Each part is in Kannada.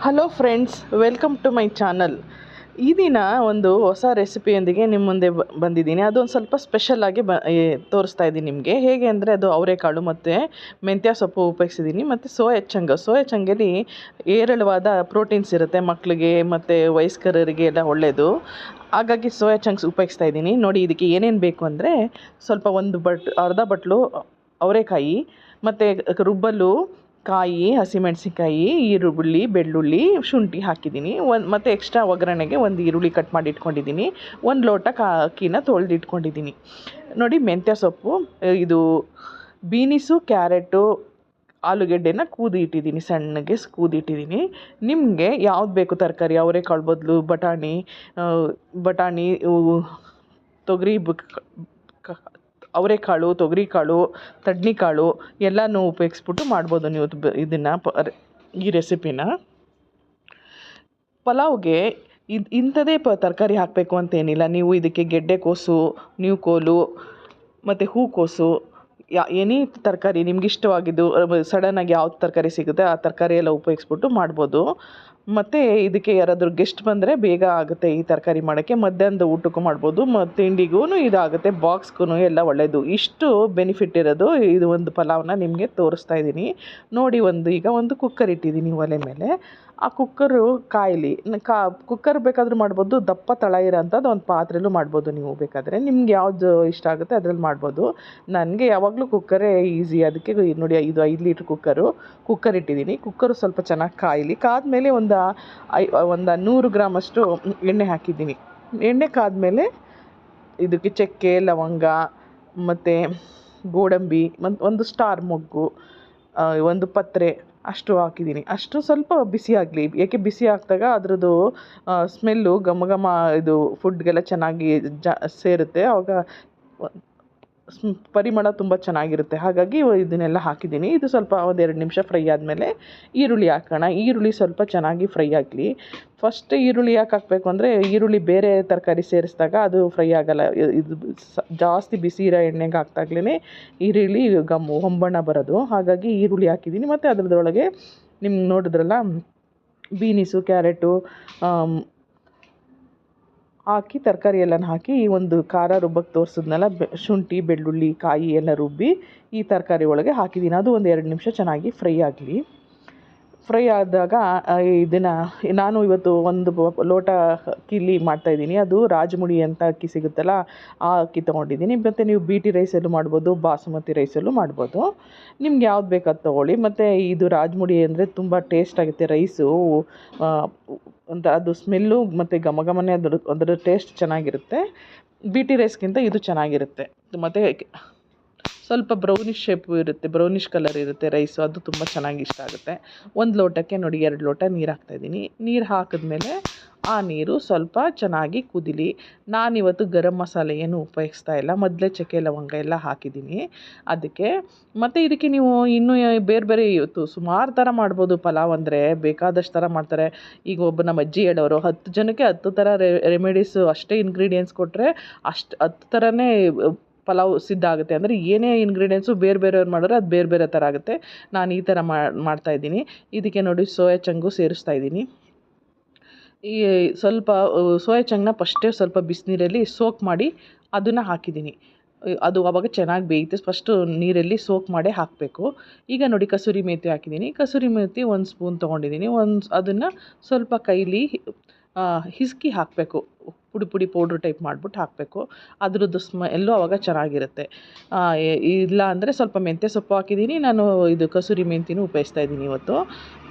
Hello friends, welcome to my channel. ಈ ದಿನ ಒಂದು ಹೊಸ ರೆಸಿಪಿಯೊಂದಿಗೆ ನಿಮ್ಮ ಮುಂದೆ ಬಂದಿದ್ದೀನಿ. ಅದೊಂದು ಸ್ವಲ್ಪ ಸ್ಪೆಷಲಾಗಿ ತೋರಿಸ್ತಾ ಇದ್ದೀನಿ ನಿಮಗೆ. ಹೇಗೆ ಅಂದರೆ ಅದು ಅವರೆಕಾಳು ಮತ್ತು ಮೆಂತ್ಯ ಸೊಪ್ಪು ಉಪಯೋಗಿಸಿದ್ದೀನಿ ಮತ್ತು ಸೋಯಾ ಚಂಗಲ್ಲಿ ಹೇರಳವಾದ ಪ್ರೋಟೀನ್ಸ್ ಇರುತ್ತೆ, ಮಕ್ಕಳಿಗೆ ಮತ್ತು ವಯಸ್ಕರಿಗೆ ಎಲ್ಲ ಒಳ್ಳೆಯದು. ಹಾಗಾಗಿ ಸೋಯಾ ಚಂಕ್ಸ್ ಉಪಯೋಗಿಸ್ತಾ ಇದ್ದೀನಿ. ನೋಡಿ, ಇದಕ್ಕೆ ಏನೇನು ಬೇಕು ಅಂದರೆ ಸ್ವಲ್ಪ ಅರ್ಧ ಬಟ್ಲು ಅವರೆಕಾಯಿ ಮತ್ತು ರುಬ್ಬಲು ಕಾಯಿ, ಹಸಿಮೆಣಸಿನ್ಕಾಯಿ, ಈರುಳ್ಳಿ, ಬೆಳ್ಳುಳ್ಳಿ, ಶುಂಠಿ ಹಾಕಿದ್ದೀನಿ. ಮತ್ತು ಎಕ್ಸ್ಟ್ರಾ ಒಗ್ಗರಣೆಗೆ ಒಂದು ಈರುಳ್ಳಿ ಕಟ್ ಮಾಡಿ ಇಟ್ಕೊಂಡಿದ್ದೀನಿ. 1 ಲೋಟ ಅಕ್ಕಿನ ತೊಳೆದು ಇಟ್ಕೊಂಡಿದ್ದೀನಿ. ನೋಡಿ, ಮೆಂತ್ಯ ಸೊಪ್ಪು, ಇದು ಬೀನಿಸು, ಕ್ಯಾರೆಟು, ಆಲೂಗೆಡ್ಡೆನ ಕೂದಿ ಇಟ್ಟಿದ್ದೀನಿ, ಸಣ್ಣಗೆ ಕೂದಿ ಇಟ್ಟಿದ್ದೀನಿ. ನಿಮಗೆ ಯಾವ್ದು ಬೇಕು ತರಕಾರಿ, ಅವರೆಕಾಳು ಬದಲು ಬಟಾಣಿ, ತೊಗರಿ, ಅವರೆಕಾಳು, ತೊಗರಿಕಾಳು, ತಡ್ನಿಕಾಳು ಎಲ್ಲನೂ ಉಪಯೋಗಿಸ್ಬಿಟ್ಟು ಮಾಡ್ಬೋದು ನೀವು ಈ ರೆಸಿಪಿನ. ಪಲಾವ್ಗೆ ಇಂಥದೇ ತರಕಾರಿ ಹಾಕಬೇಕು ಅಂತೇನಿಲ್ಲ. ನೀವು ಇದಕ್ಕೆ ಗೆಡ್ಡೆಕೋಸು, ನ್ಯೂಕೋಲು ಮತ್ತು ಹೂಕೋಸು, ಎನಿ ತರಕಾರಿ ನಿಮ್ಗೆ ಇಷ್ಟವಾಗಿದ್ದು ಸಡನ್ನಾಗಿ ಯಾವ್ದು ತರಕಾರಿ ಸಿಗುತ್ತೆ ಆ ತರಕಾರಿ ಎಲ್ಲ ಉಪಯೋಗಿಸ್ಬಿಟ್ಟು ಮಾಡ್ಬೋದು. ಮತ್ತು ಇದಕ್ಕೆ ಯಾರಾದರೂ ಗೆಸ್ಟ್ ಬಂದರೆ ಬೇಗ ಆಗುತ್ತೆ ಈ ತರಕಾರಿ ಮಾಡೋಕ್ಕೆ. ಮಧ್ಯಾಹ್ನದ ಊಟಕ್ಕೂ ಮಾಡ್ಬೋದು, ತಿಂಡಿಗೂ ಇದಾಗುತ್ತೆ, ಬಾಕ್ಸ್ಗೂ ಎಲ್ಲ ಒಳ್ಳೆಯದು. ಇಷ್ಟು ಬೆನಿಫಿಟ್ ಇರೋದು ಇದು ಒಂದು ಪಲಾವ್ನ ನಿಮಗೆ ತೋರಿಸ್ತಾ ಇದ್ದೀನಿ. ನೋಡಿ, ಈಗ ಒಂದು ಕುಕ್ಕರ್ ಇಟ್ಟಿದ್ದೀನಿ ಒಲೆ ಮೇಲೆ. ಆ ಕುಕ್ಕರು ಕಾಯಲಿ. ಕುಕ್ಕರ್ ಬೇಕಾದರೂ ಮಾಡ್ಬೋದು, ದಪ್ಪ ತಳ ಇರೋಂಥದ್ದು ಒಂದು ಪಾತ್ರೆಯಲ್ಲೂ ಮಾಡ್ಬೋದು. ನೀವು ಬೇಕಾದರೆ ನಿಮ್ಗೆ ಯಾವುದು ಇಷ್ಟ ಆಗುತ್ತೆ ಅದರಲ್ಲಿ ಮಾಡ್ಬೋದು. ನನಗೆ ಯಾವಾಗಲೂ ಕುಕ್ಕರೇ ಈಸಿ, ಅದಕ್ಕೆ ನೋಡಿ ಇದು 5 ಲೀಟ್ರ್ ಕುಕ್ಕರ್ ಇಟ್ಟಿದ್ದೀನಿ. ಕುಕ್ಕರು ಸ್ವಲ್ಪ ಚೆನ್ನಾಗಿ ಕಾಯಲಿ. ಕಾದ್ಮೇಲೆ ಒಂದು 100 ಗ್ರಾಮಷ್ಟು ಎಣ್ಣೆ ಹಾಕಿದ್ದೀನಿ. ಎಣ್ಣೆ ಕಾದ್ಮೇಲೆ ಇದಕ್ಕೆ ಚಕ್ಕೆ, ಲವಂಗ ಮತ್ತು ಗೋಡಂಬಿ, ಒಂದು ಸ್ಟಾರ್ ಮೊಗ್ಗು, ಒಂದು ಪತ್ರೆ ಅಷ್ಟು ಹಾಕಿದ್ದೀನಿ. ಅಷ್ಟು ಸ್ವಲ್ಪ ಬಿಸಿ ಆಗಲಿ. ಏಕೆ ಬಿಸಿ ಹಾಕಿದಾಗ ಅದರದ್ದು ಸ್ಮೆಲ್ಲು ಘಮ ಇದು ಫುಡ್ಗೆಲ್ಲ ಚೆನ್ನಾಗಿ ಸೇರುತ್ತೆ. ಆವಾಗ ಪರಿಮಳ ತುಂಬ ಚೆನ್ನಾಗಿರುತ್ತೆ. ಹಾಗಾಗಿ ಇದನ್ನೆಲ್ಲ ಹಾಕಿದ್ದೀನಿ. ಇದು ಸ್ವಲ್ಪ 1-2 ನಿಮಿಷ ಫ್ರೈ ಆದಮೇಲೆ ಈರುಳ್ಳಿ ಹಾಕೋಣ. ಈರುಳ್ಳಿ ಸ್ವಲ್ಪ ಚೆನ್ನಾಗಿ ಫ್ರೈ ಆಗಲಿ. ಫಸ್ಟ್ ಈರುಳ್ಳಿ ಯಾಕೆ ಹಾಕಬೇಕು ಅಂದರೆ ಈರುಳ್ಳಿ ಬೇರೆ ತರಕಾರಿ ಸೇರಿಸಿದಾಗ ಅದು ಫ್ರೈ ಆಗೋಲ್ಲ. ಇದು ಜಾಸ್ತಿ ಬಿಸಿ ಇರೋ ಎಣ್ಣೆಗೆ ಹಾಕ್ದಾಗ್ಲೇ ಈರುಳ್ಳಿ ಹೊಂಬಣ್ಣ ಬರೋದು. ಹಾಗಾಗಿ ಈರುಳ್ಳಿ ಹಾಕಿದ್ದೀನಿ. ಮತ್ತು ಅದರದೊಳಗೆ ನಿಮ್ಗೆ ನೋಡಿದ್ರಲ್ಲ, ಬೀನಿಸು, ಕ್ಯಾರೆಟು ಹಾಕಿ ತರಕಾರಿ ಎಲ್ಲನ ಹಾಕಿ ಈ ಒಂದು ಖಾರ ರುಬ್ಬಕ್ಕೆ ತೋರಿಸಿದ್ನಲ್ಲ, ಶುಂಠಿ, ಬೆಳ್ಳುಳ್ಳಿ, ಕಾಯಿ ಎಲ್ಲ ರುಬ್ಬಿ ಈ ತರಕಾರಿ ಒಳಗೆ ಹಾಕಿದ್ದೀನಿ. ಅದು 1-2 ನಿಮಿಷ ಚೆನ್ನಾಗಿ ಫ್ರೈ ಆಗಲಿ. ಫ್ರೈ ಆದಾಗ ನಾನು ಇವತ್ತು 1 ಲೋಟ ಅಕ್ಕಿಲಿ ಮಾಡ್ತಾಯಿದ್ದೀನಿ. ಅದು ರಾಜಮುಡಿ ಅಂತ ಅಕ್ಕಿ ಸಿಗುತ್ತಲ್ಲ, ಆ ಅಕ್ಕಿ ತೊಗೊಂಡಿದ್ದೀನಿ. ಮತ್ತು ನೀವು BT ರೈಸಲ್ಲೂ ಮಾಡ್ಬೋದು, ಬಾಸುಮತಿ ರೈಸಲ್ಲೂ ಮಾಡ್ಬೋದು. ನಿಮ್ಗೆ ಯಾವ್ದು ಬೇಕು ಅದು ತೊಗೊಳ್ಳಿ. ಮತ್ತು ಇದು ರಾಜಮುಡಿ ಅಂದರೆ ತುಂಬ ಟೇಸ್ಟ್ ಆಗುತ್ತೆ ರೈಸು. ಅಂತ ಅದು ಸ್ಮೆಲ್ಲು ಮತ್ತು ಘಮನೇ ಅದರ ಟೇಸ್ಟ್ ಚೆನ್ನಾಗಿರುತ್ತೆ. BT ರೈಸ್ಗಿಂತ ಇದು ಚೆನ್ನಾಗಿರುತ್ತೆ. ಮತ್ತು ಸ್ವಲ್ಪ ಬ್ರೌನಿಷ್ ಕಲರ್ ಇರುತ್ತೆ ರೈಸು. ಅದು ತುಂಬ ಚೆನ್ನಾಗಿ ಇಷ್ಟ ಆಗುತ್ತೆ. 1 ಲೋಟಕ್ಕೆ ನೋಡಿ 2 ಲೋಟ ನೀರು ಹಾಕ್ತಾಯಿದ್ದೀನಿ. ನೀರು ಹಾಕಿದ್ಮೇಲೆ ಆ ನೀರು ಸ್ವಲ್ಪ ಚೆನ್ನಾಗಿ ಕುದೀಲಿ. ನಾನಿವತ್ತು ಗರಂ ಮಸಾಲೆ ಏನು ಉಪಯೋಗಿಸ್ತಾ ಇಲ್ಲ, ಮೊದಲೇ ಚಕ್ಕೆ ಲವಂಗ ಎಲ್ಲ ಹಾಕಿದ್ದೀನಿ ಅದಕ್ಕೆ. ಮತ್ತು ಇದಕ್ಕೆ ನೀವು ಇನ್ನೂ ಬೇರೆ ಇವತ್ತು ಸುಮಾರು ಥರ ಮಾಡ್ಬೋದು. ಪಲಾವ್ ಅಂದರೆ ಬೇಕಾದಷ್ಟು ಥರ ಮಾಡ್ತಾರೆ. ಈಗ ನಮ್ಮ ಅಜ್ಜಿ ಹೇಳೋರು 10 ಜನಕ್ಕೆ 10 ಥರ ರೆಮಿಡೀಸು, ಅಷ್ಟೇ ಇಂಗ್ರೀಡಿಯೆಂಟ್ಸ್ ಕೊಟ್ಟರೆ 10 ಥರನೇ ಪಲಾವ್ ಸಿದ್ಧ ಆಗುತ್ತೆ. ಅಂದರೆ ಏನೇ ಇಂಗ್ರೀಡಿಯೆಂಟ್ಸು ಬೇರೆಯವ್ರು ಮಾಡಿದ್ರೆ ಅದು ಬೇರೆ ಥರ ಆಗುತ್ತೆ. ನಾನು ಈ ಥರ ಮಾಡ್ತಾಯಿದ್ದೀನಿ. ಇದಕ್ಕೆ ನೋಡಿ ಸೋಯಾ ಚಂಕು ಸೇರಿಸ್ತಾ ಇದ್ದೀನಿ. ಈ ಸ್ವಲ್ಪ ಸೋಯಾ ಚಂಕ್ನ ಫಸ್ಟೇ ಸ್ವಲ್ಪ ಬಿಸಿನೀರಲ್ಲಿ ಸೋಕ್ ಮಾಡಿ ಅದನ್ನು ಹಾಕಿದ್ದೀನಿ. ಅದು ಆವಾಗ ಚೆನ್ನಾಗಿ ಬೇಯುತ್ತೆ. ಫಸ್ಟು ನೀರಲ್ಲಿ ಸೋಕ್ ಮಾಡೇ ಹಾಕಬೇಕು. ಈಗ ನೋಡಿ ಕಸೂರಿ ಮೇಥಿ ಹಾಕಿದ್ದೀನಿ. ಕಸೂರಿ ಮೇಥಿ 1 ಸ್ಪೂನ್ ತೊಗೊಂಡಿದ್ದೀನಿ. ಅದನ್ನು ಸ್ವಲ್ಪ ಕೈಲಿ ಹಿಸ್ಕಿ ಹಾಕಬೇಕು. ಪುಡಿ ಪೌಡ್ರ್ ಟೈಪ್ ಮಾಡಿಬಿಟ್ಟು ಹಾಕಬೇಕು. ಅದ್ರದ್ದು ಸ್ಮೆಲ್ಲು ಆವಾಗ ಚೆನ್ನಾಗಿರುತ್ತೆ. ಇಲ್ಲ ಅಂದರೆ ಸ್ವಲ್ಪ ಮೆಂತ್ಯ ಸೊಪ್ಪು ಹಾಕಿದ್ದೀನಿ. ನಾನು ಇದು ಕಸೂರಿ ಮೆಂತಿನೂ ಉಪಯೋಗಿಸ್ತಾ ಇದ್ದೀನಿ ಇವತ್ತು.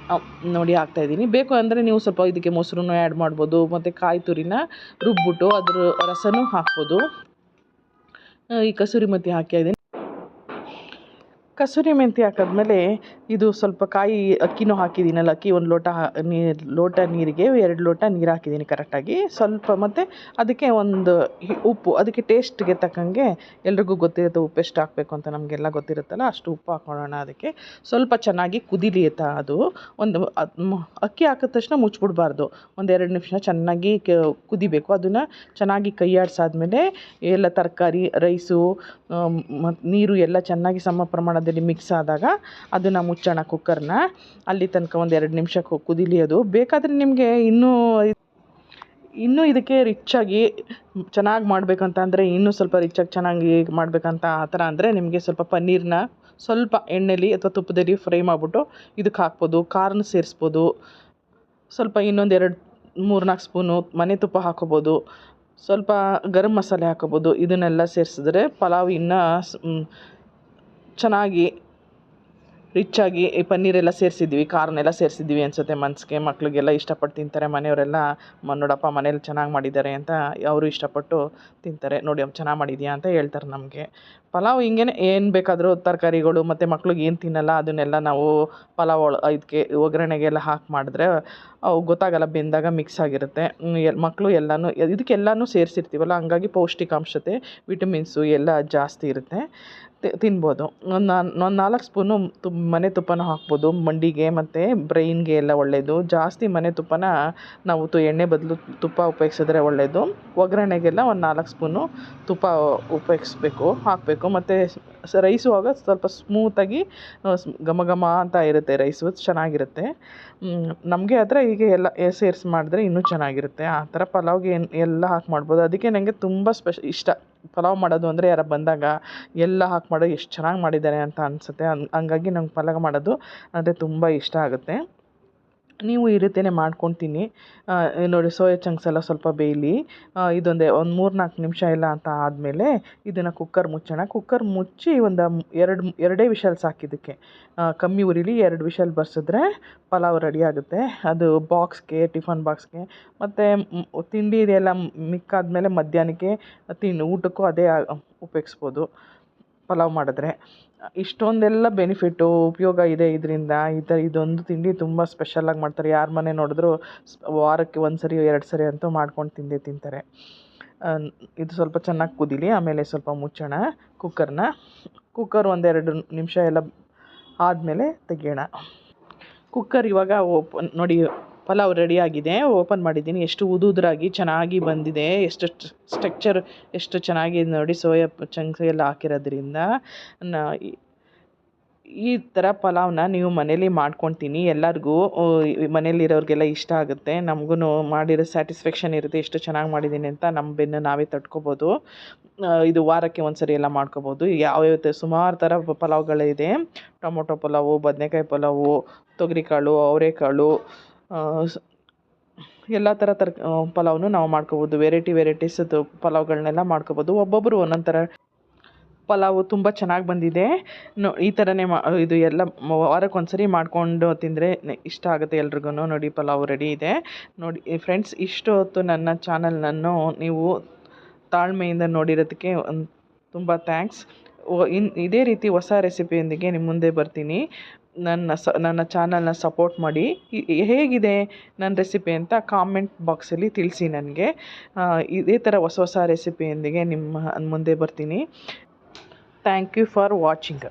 ನೋಡಿ ಹಾಕ್ತಾಯಿದ್ದೀನಿ. ಬೇಕು ಅಂದರೆ ನೀವು ಸ್ವಲ್ಪ ಇದಕ್ಕೆ ಮೊಸರನ್ನು ಆ್ಯಡ್ ಮಾಡ್ಬೋದು. ಮತ್ತು ಕಾಯಿ ತುರಿನ ರುಬ್ಬಿಟ್ಟು ಅದ್ರ ರಸನೂ ಹಾಕ್ಬೋದು. ಈ ಕಸೂರಿ ಮೆಂತಿ ಹಾಕಿದ್ದೀನಿ. ಕಸೂರಿ ಮೆಂತಿ ಹಾಕಿದ್ಮೇಲೆ ಇದು ಸ್ವಲ್ಪ ಅಕ್ಕಿನೂ ಹಾಕಿದ್ದೀನಲ್ಲ, ಅಕ್ಕಿ 1 ಲೋಟ ನೀರಿಗೆ 2 ಲೋಟ ನೀರು ಹಾಕಿದ್ದೀನಿ ಕರೆಕ್ಟಾಗಿ. ಸ್ವಲ್ಪ ಮತ್ತು ಅದಕ್ಕೆ ಒಂದು ಉಪ್ಪು, ಅದಕ್ಕೆ ಟೇಸ್ಟ್ಗೆ ತಕ್ಕಂಗೆ, ಎಲ್ರಿಗೂ ಗೊತ್ತಿರುತ್ತೆ ಉಪ್ಪು ಎಷ್ಟು ಹಾಕಬೇಕು ಅಂತ, ನಮಗೆಲ್ಲ ಗೊತ್ತಿರುತ್ತಲ್ಲ ಅಷ್ಟು ಉಪ್ಪು ಹಾಕೋಣ. ಅದಕ್ಕೆ ಸ್ವಲ್ಪ ಚೆನ್ನಾಗಿ ಕುದೀಲಿ ಅದು. ಅಕ್ಕಿ ಹಾಕಿದ ತಕ್ಷಣ ಮುಚ್ಚಿಬಿಡ್ಬಾರ್ದು. 1-2 ನಿಮಿಷ ಚೆನ್ನಾಗಿ ಕುದಿಬೇಕು. ಅದನ್ನು ಚೆನ್ನಾಗಿ ಕೈ ಆಡಿಸಾದ್ಮೇಲೆ ಎಲ್ಲ ತರಕಾರಿ, ರೈಸು ಮತ್ತು ನೀರು ಎಲ್ಲ ಚೆನ್ನಾಗಿ ಸಮ ಪ್ರಮಾಣದಲ್ಲಿ ಅದರಲ್ಲಿ ಮಿಕ್ಸ್ ಆದಾಗ ಅದನ್ನು ಮುಚ್ಚೋಣ ಕುಕ್ಕರ್ನ. ಅಲ್ಲಿ ತನಕ ಒಂದು 2 ನಿಮಿಷ ಕುದೀಲಿ. ಅದು ಬೇಕಾದರೆ ನಿಮಗೆ ಇನ್ನೂ ಇದಕ್ಕೆ ರಿಚ್ಚಾಗಿ ಚೆನ್ನಾಗಿ ಮಾಡಬೇಕಂತ ಅಂದರೆ ಇನ್ನೂ ಸ್ವಲ್ಪ ರಿಚ್ಚಾಗಿ ಚೆನ್ನಾಗಿ ಮಾಡಬೇಕಂತ ಆ ಥರ ಅಂದರೆ ನಿಮಗೆ ಸ್ವಲ್ಪ ಪನ್ನೀರನ್ನ ಸ್ವಲ್ಪ ಎಣ್ಣೆಲಿ ಅಥವಾ ತುಪ್ಪದಲ್ಲಿ ಫ್ರೈ ಮಾಡಿಬಿಟ್ಟು ಇದಕ್ಕೆ ಹಾಕ್ಬೋದು. ಖಾರನ ಸೇರಿಸ್ಬೋದು. ಸ್ವಲ್ಪ ಇನ್ನೊಂದು 3-4 ಸ್ಪೂನು ಮನೆ ತುಪ್ಪ ಹಾಕೋಬೋದು. ಸ್ವಲ್ಪ ಗರಂ ಮಸಾಲೆ ಹಾಕೋಬೋದು. ಇದನ್ನೆಲ್ಲ ಸೇರಿಸಿದ್ರೆ ಪಲಾವ್ ಇನ್ನೂ ಚೆನ್ನಾಗಿ ರಿಚ್ಚಾಗಿ ಈ ಪನ್ನೀರೆಲ್ಲ ಸೇರಿಸಿದ್ವಿ, ಖಾರನೆಲ್ಲ ಸೇರಿಸಿದ್ವಿ ಅನಿಸುತ್ತೆ ಮನಸ್ಸಿಗೆ. ಮಕ್ಳಿಗೆಲ್ಲ ಇಷ್ಟಪಟ್ಟು ತಿಂತಾರೆ ಮನೆಯವರೆಲ್ಲ. ನೋಡಪ್ಪ ಮನೇಲಿ ಚೆನ್ನಾಗಿ ಮಾಡಿದ್ದಾರೆ ಅಂತ ಅವರು ಇಷ್ಟಪಟ್ಟು ತಿಂತಾರೆ. ನೋಡಿ ಚೆನ್ನಾಗಿ ಮಾಡಿದ್ಯಾ ಅಂತ ಹೇಳ್ತಾರೆ ನಮಗೆ. ಪಲಾವ್ ಹಿಂಗೇ ಏನು ಬೇಕಾದರೂ ತರಕಾರಿಗಳು ಮತ್ತು ಮಕ್ಳಿಗೆ ಏನು ತಿನ್ನಲ್ಲ ಅದನ್ನೆಲ್ಲ ನಾವು ಪಲಾವ್ ಇದಕ್ಕೆ ಒಗ್ಗರಣೆಗೆಲ್ಲ ಹಾಕಿ ಮಾಡಿದ್ರೆ ಅವು ಗೊತ್ತಾಗಲ್ಲ, ಬೆಂದಾಗ ಮಿಕ್ಸ್ ಆಗಿರುತ್ತೆ. ಮಕ್ಕಳು ಎಲ್ಲನೂ ಇದಕ್ಕೆಲ್ಲನೂ ಸೇರಿಸಿರ್ತೀವಲ್ಲ, ಹಂಗಾಗಿ ಪೌಷ್ಟಿಕಾಂಶತೆ ವಿಟಮಿನ್ಸು ಎಲ್ಲ ಜಾಸ್ತಿ ಇರುತ್ತೆ, ತಿನ್ಬೋದು. ಒಂದು 4 ಸ್ಪೂನು ಮನೆ ತುಪ್ಪನ ಹಾಕ್ಬೋದು. ಮಂಡಿಗೆ ಮತ್ತು ಬ್ರೈನ್ಗೆ ಎಲ್ಲ ಒಳ್ಳೆಯದು. ಜಾಸ್ತಿ ಮನೆ ತುಪ್ಪನ ನಾವು ಎಣ್ಣೆ ಬದಲು ತುಪ್ಪ ಉಪಯೋಗಿಸಿದ್ರೆ ಒಳ್ಳೆಯದು. ಒಗ್ಗರಣೆಗೆಲ್ಲ ಒಂದು 4 ಸ್ಪೂನು ತುಪ್ಪ ಹಾಕಬೇಕು. ಮತ್ತು ರೈಸು ಆಗ ಸ್ವಲ್ಪ ಸ್ಮೂತಾಗಿ ಘಮ ಘಮ ಅಂತ ಇರುತ್ತೆ ರೈಸು, ಚೆನ್ನಾಗಿರುತ್ತೆ. ನಮಗೆ ಆದರೆ ಹೀಗೆ ಎಲ್ಲ ಸೇರಿಸಿ ಮಾಡಿದ್ರೆ ಇನ್ನೂ ಚೆನ್ನಾಗಿರುತ್ತೆ. ಆ ಥರ ಪಲಾವ್ಗೆ ಎಲ್ಲ ಹಾಕಿ ಮಾಡ್ಬೋದು. ಅದಕ್ಕೆ ನನಗೆ ತುಂಬ ಇಷ್ಟ ಪಲಾವ್ ಮಾಡೋದು ಅಂದರೆ. ಯಾರು ಬಂದಾಗ ಎಲ್ಲ ಹಾಕಿ ಮಾಡೋದು ಎಷ್ಟು ಚೆನ್ನಾಗಿ ಮಾಡಿದ್ದಾರೆ ಅಂತ ಅನಿಸುತ್ತೆ. ಹಂಗಾಗಿ ನಂಗೆ ಪಲಾವ್ ಮಾಡೋದು ಅಂದರೆ ತುಂಬ ಇಷ್ಟ ಆಗುತ್ತೆ. ನೀವು ಈ ರೀತಿಯೇ ಮಾಡ್ಕೊಂಡು ತಿನ್ನಿ. ನೋಡಿ ಸೋಯಾ ಚಂಕ್ಸ್ ಎಲ್ಲ ಸ್ವಲ್ಪ ಬೇಯಲಿ. ಒಂದು 3-4 ನಿಮಿಷ ಎಲ್ಲ ಅಂತ ಆದಮೇಲೆ ಇದನ್ನು ಕುಕ್ಕರ್ ಮುಚ್ಚೋಣ. ಕುಕ್ಕರ್ ಮುಚ್ಚಿ ಒಂದು 2 ವಿಷಲ್ ಸಾಕು ಇದಕ್ಕೆ. ಕಮ್ಮಿ ಉರಿಲಿ 2 ವಿಷಲ್ ಬರ್ಸಿದ್ರೆ ಪಲಾವ್ ರೆಡಿ ಆಗುತ್ತೆ. ಅದು ಬಾಕ್ಸ್ಗೆ, ಟಿಫನ್ ಬಾಕ್ಸ್ಗೆ ಮತ್ತು ತಿಂಡಿ ಇದೆಲ್ಲ ಮಿಕ್ಕಾದ್ಮೇಲೆ ಮಧ್ಯಾಹ್ನಕ್ಕೆ ಊಟಕ್ಕೂ ಅದೇ ಉಪಯೋಗಿಸ್ಬೋದು ಪಲಾವ್ ಮಾಡಿದ್ರೆ. ಇಷ್ಟೊಂದೆಲ್ಲ ಬೆನಿಫಿಟ್ಟು ಉಪಯೋಗ ಇದೆ ಇದರಿಂದ. ಇದೊಂದು ತಿಂಡಿ ತುಂಬ ಸ್ಪೆಷಲಾಗಿ ಮಾಡ್ತಾರೆ. ಯಾರ ಮನೆ ನೋಡಿದ್ರು ವಾರಕ್ಕೆ 1 ಸರಿ 2 ಸರಿ ಅಂತೂ ಮಾಡ್ಕೊಂಡು ತಿಂತಾರೆ. ಇದು ಸ್ವಲ್ಪ ಚೆನ್ನಾಗಿ ಕುದೀಲಿ. ಆಮೇಲೆ ಸ್ವಲ್ಪ ಮುಚ್ಚೋಣ ಕುಕ್ಕರ್ನ. ಕುಕ್ಕರ್ 1-2 ನಿಮಿಷ ಎಲ್ಲ ಆದಮೇಲೆ ತೆಗಿಯೋಣ. ಕುಕ್ಕರ್ ಇವಾಗ ನೋಡಿ ಪಲಾವ್ ರೆಡಿಯಾಗಿದೆ. ಓಪನ್ ಮಾಡಿದ್ದೀನಿ. ಎಷ್ಟು ಉದುರಾಗಿ ಚೆನ್ನಾಗಿ ಬಂದಿದೆ. ಎಷ್ಟು ಸ್ಟ್ರಕ್ಚರ್ ಎಷ್ಟು ಚೆನ್ನಾಗಿದೆ ನೋಡಿ, ಸೋಯಾ ಚಂಕ್ಸ್ ಎಲ್ಲ ಹಾಕಿರೋದ್ರಿಂದ. ಈ ಥರ ಪಲಾವ್ನ ನೀವು ಮನೇಲಿ ಮಾಡ್ಕೊತೀನಿ. ಎಲ್ಲರಿಗೂ ಮನೇಲಿರೋರಿಗೆಲ್ಲ ಇಷ್ಟ ಆಗುತ್ತೆ. ನಮಗೂ ಮಾಡಿರೋ ಸ್ಯಾಟಿಸ್ಫ್ಯಾಕ್ಷನ್ ಇರುತ್ತೆ, ಎಷ್ಟು ಚೆನ್ನಾಗಿ ಮಾಡಿದ್ದೀನಿ ಅಂತ ನಮ್ಮ ಬೆನ್ನು ನಾವೇ ತಟ್ಕೊಬೋದು. ಇದು ವಾರಕ್ಕೆ 1 ಸರಿ ಎಲ್ಲ ಮಾಡ್ಕೊಬೋದು. ಯಾವ್ಯಾವ ಸುಮಾರು ಥರ ಪಲಾವ್ಗಳಿದೆ. ಟೊಮೊಟೊ ಪಲಾವು, ಬದನೆಕಾಯಿ ಪಲಾವು, ತೊಗರಿಕಾಳು, ಅವರೆಕಾಳು, ಎಲ್ಲ ಥರ ಪಲಾವ್ನು ನಾವು ಮಾಡ್ಕೊಬೋದು. ವೆರೈಟೀಸ್ ಪಲಾವ್ಗಳನ್ನೆಲ್ಲ ಮಾಡ್ಕೊಬೋದು. ಒಬ್ಬೊಬ್ಬರು ಒಂದೊಂದು ಥರ ಪಲಾವು ತುಂಬ ಚೆನ್ನಾಗಿ ಬಂದಿದೆ. ಈ ಥರನೇ ಇದು ಎಲ್ಲ ವಾರಕ್ಕೆ 1 ಸರಿ ಮಾಡಿಕೊಂಡು ತಿಂದರೆ ಇಷ್ಟ ಆಗುತ್ತೆ ಎಲ್ರಿಗೂ. ನೋಡಿ ಪಲಾವ್ ರೆಡಿ ಇದೆ. ನೋಡಿ ಫ್ರೆಂಡ್ಸ್, ಇಷ್ಟು ಹೊತ್ತು ನನ್ನ ಚಾನಲ್ನನ್ನು ನೀವು ತಾಳ್ಮೆಯಿಂದ ನೋಡಿರೋದಕ್ಕೆ ತುಂಬ ಥ್ಯಾಂಕ್ಸ್. ಇದೇ ರೀತಿ ಹೊಸ ರೆಸಿಪಿಯೊಂದಿಗೆ ನಿಮ್ಮ ಮುಂದೆ ಬರ್ತೀನಿ. ನನ್ನ ಚಾನಲ್ನ ಸಪೋರ್ಟ್ ಮಾಡಿ. ಹೇಗಿದೆ ನನ್ನ ರೆಸಿಪಿ ಅಂತ ಕಾಮೆಂಟ್ ಬಾಕ್ಸಲ್ಲಿ ತಿಳಿಸಿ ನನಗೆ. ಇದೇ ಥರ ಹೊಸ ರೆಸಿಪಿಯೊಂದಿಗೆ ನಿಮ್ಮ ಮುಂದೆ ಬರ್ತೀನಿ. Thank you for watching.